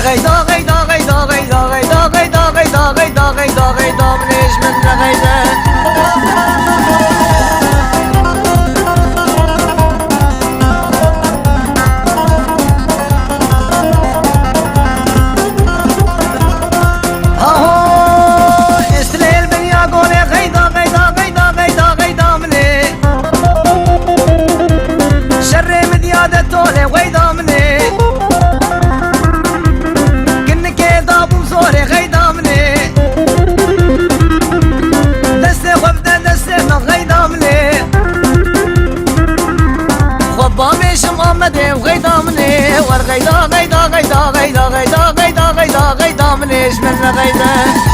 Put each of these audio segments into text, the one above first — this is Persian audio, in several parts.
غيدا غيدا غيدا غيدا غيدا غيدا غيدا غيدا غيدا غيدا منيش من غيدا وغيدا مني ورغيدا غيدا غيدا غيدا غيدا غيدا غيدا غيدا منيش من غيدا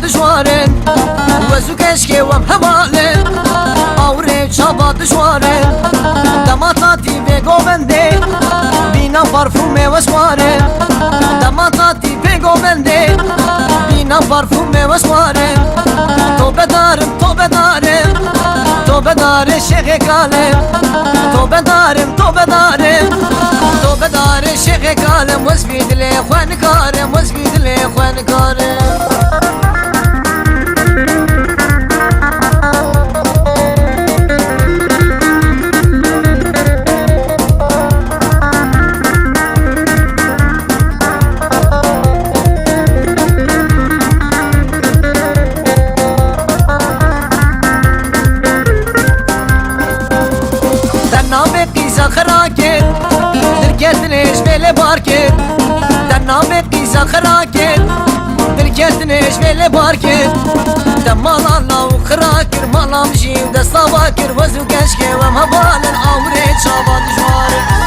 دشوارن وزو کشکی وم حوالن آوره چابا دشوارن دماتاتی بگو بنده بینا پارفوم وسوارن دماتاتی بگو بنده بینا پارفوم وسوارن تو بدارم تو بدارم تو بدار شیخ کالم تو بدارم تو بدارم تو بدار شیخ کالم وزبی دل خوان کارم وزبی دل خوان کارم خراكت دركتنيش بيلي باركت دنامي قيسا خراكت دركتنيش بيلي باركت دمال الله وخراكر مالا مشي ودستا باكر وزو كشكي ومهبال الأوريد شابا دجواري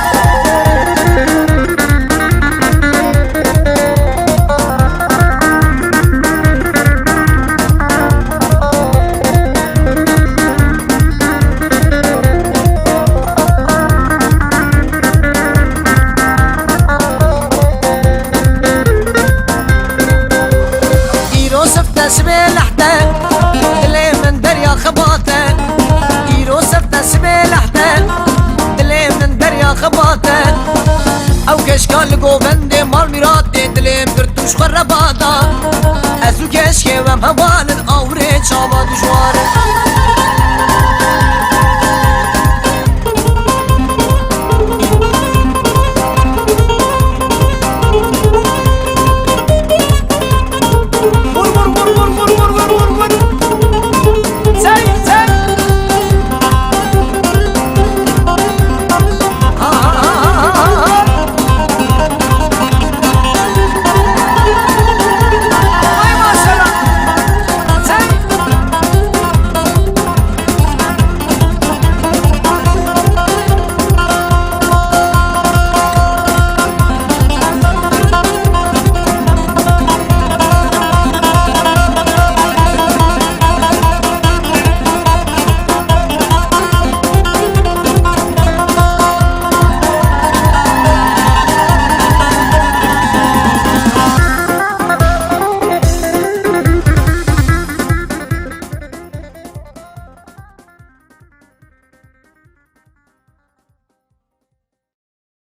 سبيل احتل دلي من دريا خباطن ايرو سفت سبيل احتل دلي من دريا خباطن او كشكال قوبندي مال ميراتي دلي مكرتوش خرباطا ازو كشكي وم هوالن اوري شابا